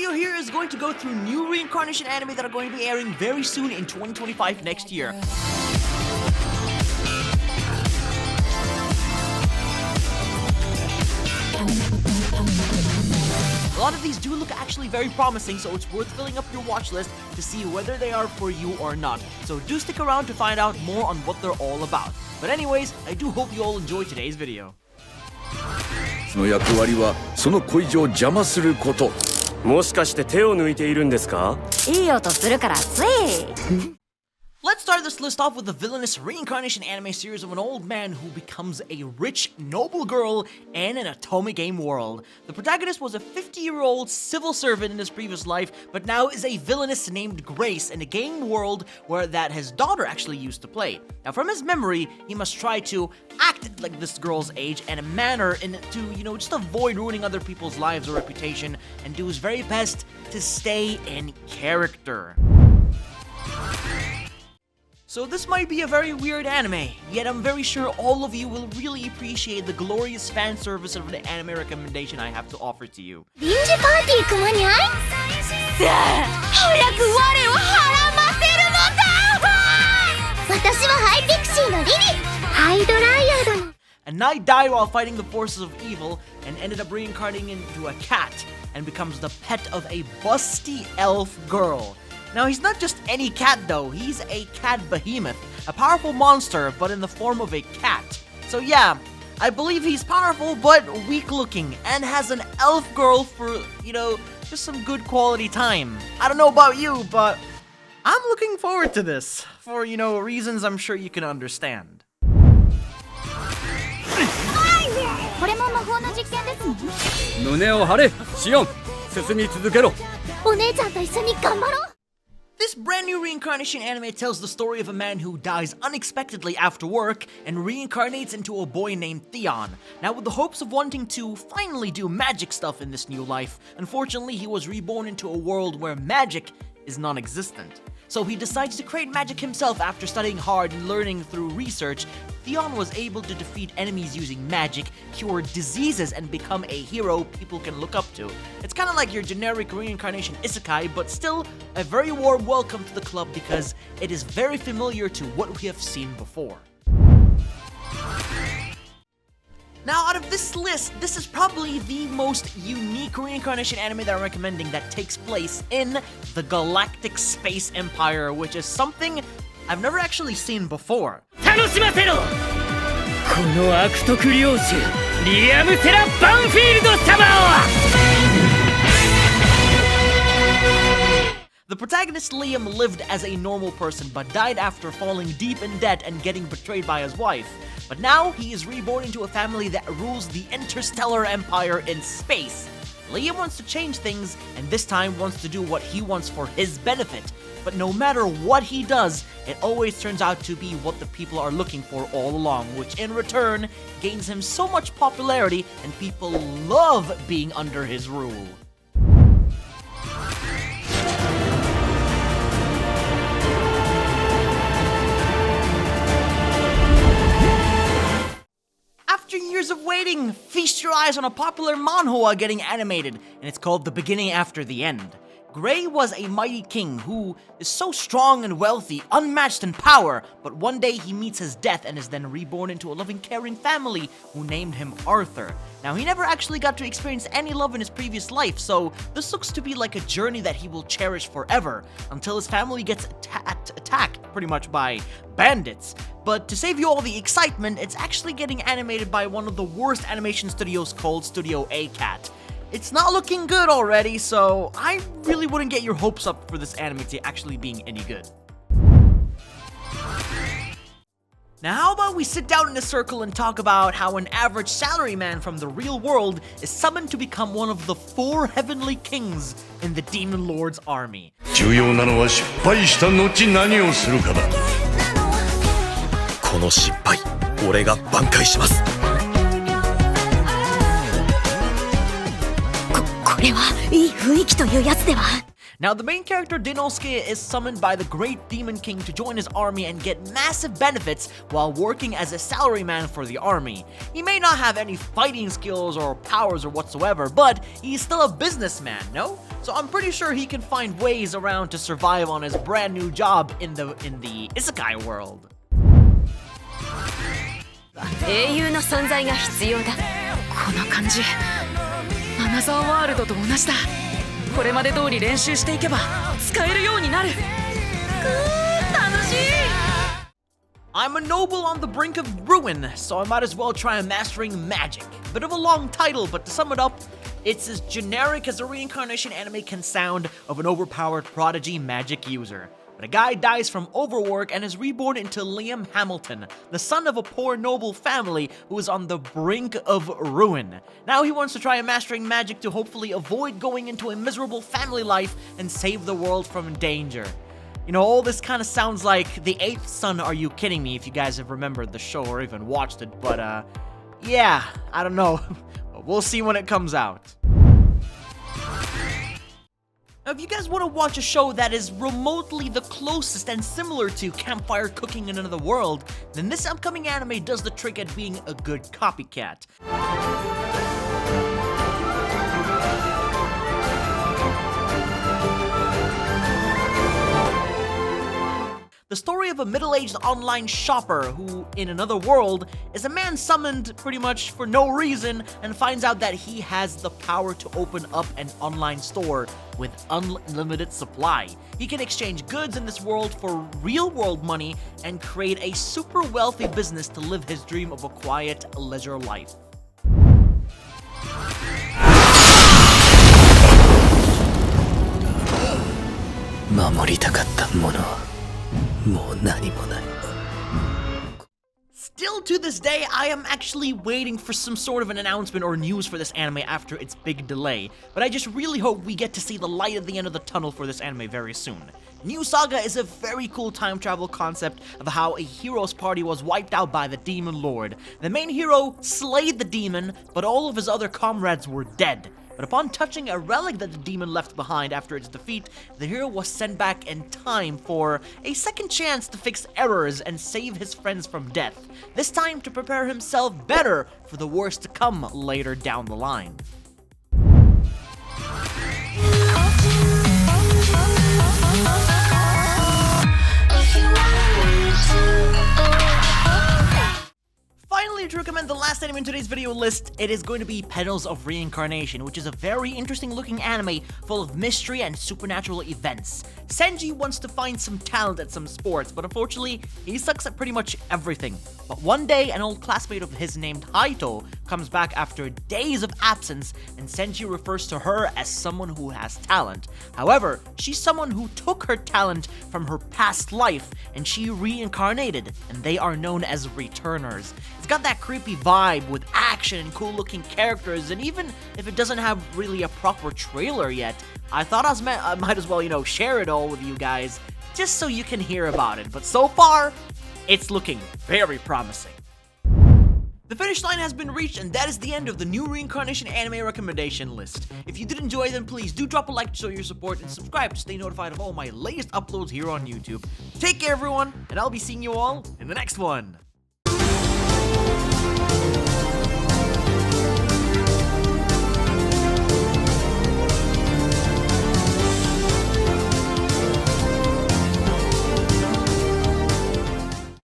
video here is going to go through new reincarnation anime that are going to be airing very soon in 2025 next year. A lot of these do look actually very promising, so it's worth filling up your watch list to see whether they are for you or not. So do stick around to find out more on what they're all about. But anyways, I do hope you all enjoyed today's video. その役割はその恋路を邪魔すること。もしかして手を抜いているんですか？いい音するからつい。Let's start this list off with the villainous reincarnation anime series of an old man who becomes a rich, noble girl in an atomic game world. The protagonist was a 50-year-old civil servant in his previous life, but now is a villainess named Grace in a game world where that his daughter actually used to play. Now, from his memory, he must try to act like this girl's age and a manner to, just avoid ruining other people's lives or reputation and do his very best to stay in character. So this might be a very weird anime, yet I'm very sure all of you will really appreciate the glorious fan service of the anime recommendation I have to offer to you. 臨時パーティー組まにゃい？さあ、早く我をはらませるのだ！私はハイピクシーのリリ、ハイドライヤードの。A knight died while fighting the forces of evil and ended up reincarnating into a cat and becomes the pet of a busty elf girl. Now, he's not just any cat though, he's a cat behemoth, a powerful monster, but in the form of a cat. So yeah, I believe he's powerful, but weak looking, and has an elf girl for, just some good quality time. I don't know about you, but I'm looking forward to this, for, reasons I'm sure you can understand. これも魔法の実験ですね。胸を張れ、シオン。進み続けろ。お姉ちゃんと一緒に頑張ろう。 This brand new reincarnation anime tells the story of a man who dies unexpectedly after work and reincarnates into a boy named Theon. Now, with the hopes of wanting to finally do magic stuff in this new life, unfortunately he was reborn into a world where magic is non-existent. So he decides to create magic himself after studying hard and learning through research. Theon was able to defeat enemies using magic, cure diseases, and become a hero people can look up to. It's kind of like your generic reincarnation Isekai, but still a very warm welcome to the club because it is very familiar to what we have seen before. Now, out of this list, this is probably the most unique reincarnation anime that I'm recommending that takes place in the Galactic Space Empire, which is something I've never actually seen before. 楽しませろ！この悪徳領主、リアム・テラ・バンフィールド様を！ The protagonist Liam lived as a normal person but died after falling deep in debt and getting betrayed by his wife. But now he is reborn into a family that rules the interstellar empire in space. Liam wants to change things and this time wants to do what he wants for his benefit. But no matter what he does, it always turns out to be what the people are looking for all along, which in return gains him so much popularity and people love being under his rule. After years of waiting, feast your eyes on a popular manhwa getting animated, and it's called The Beginning After the End. Gray was a mighty king who is so strong and wealthy, unmatched in power, but one day he meets his death and is then reborn into a loving, caring family who named him Arthur. Now, he never actually got to experience any love in his previous life, so this looks to be like a journey that he will cherish forever, until his family gets attacked pretty much by bandits. But to save you all the excitement, it's actually getting animated by one of the worst animation studios called Studio A-Cat. It's not looking good already, so I really wouldn't get your hopes up for this anime to actually being any good. Now, how about we sit down in a circle and talk about how an average salaryman from the real world is summoned to become one of the 4 heavenly kings in the Demon Lord's army. 重要なのは失敗した後何をするかだ。この失敗、俺が挽回します。これはいい雰囲気というやつでは。Now, the main character Dinosuke is summoned by the Great Demon King to join his army and get massive benefits while working as a salaryman for the army. He may not have any fighting skills or powers or whatsoever, but he's still a businessman, no? So I'm pretty sure he can find ways around to survive on his brand new job in the Isekai world. 英雄の存在が必要だ。この感じアナザーワールドと同じだ。これまで通り練習していけば使えるようになる。楽しい。 I'm a noble on the brink of ruin, so I might as well try mastering magic. Bit of a long title, but to sum it up, it's as generic as a reincarnation anime can sound of an overpowered prodigy magic user. But a guy dies from overwork and is reborn into Liam Hamilton, the son of a poor noble family who is on the brink of ruin. Now he wants to try mastering magic to hopefully avoid going into a miserable family life and save the world from danger. You know, all this kind of sounds like The Eighth Son, Are You Kidding Me, if you guys have remembered the show or even watched it, but yeah, I don't know. But we'll see when it comes out. Now, if you guys want to watch a show that is remotely the closest and similar to campfire cooking in another world, then this upcoming anime does the trick at being a good copycat. The story of a middle-aged online shopper who, in another world, is a man summoned pretty much for no reason and finds out that he has the power to open up an online store with unlimited supply. He can exchange goods in this world for real-world money and create a super wealthy business to live his dream of a quiet, leisure life. 守りたかったものもう何もない。 Still to this day, I am actually waiting for some sort of an announcement or news for this anime after its big delay, but I just really hope we get to see the light at the end of the tunnel for this anime very soon. New Saga is a very cool time travel concept of how a hero's party was wiped out by the Demon Lord. The main hero slayed the demon, but all of his other comrades were dead. But upon touching a relic that the demon left behind after its defeat, the hero was sent back in time for a second chance to fix errors and save his friends from death, this time to prepare himself better for the worst to come later down the line. Finally, to recommend the last anime in today's video list, it is going to be Petals of Reincarnation, which is a very interesting looking anime full of mystery and supernatural events. Senji wants to find some talent at some sports, but unfortunately, he sucks at pretty much everything. But one day, an old classmate of his named Haito comes back after days of absence, and Senji refers to her as someone who has talent. However, she's someone who took her talent from her past life, and she reincarnated, and they are known as returners. It's got that creepy vibe with action and cool looking characters, and even if it doesn't have really a proper trailer yet, I thought I might as well, you know, share it all with you guys, just so you can hear about it. But so far, it's looking very promising. The finish line has been reached, and that is the end of the new Reincarnation anime recommendation list. If you did enjoy, then please do drop a like to show your support and subscribe to stay notified of all my latest uploads here on YouTube. Take care, everyone, and I'll be seeing you all in the next one.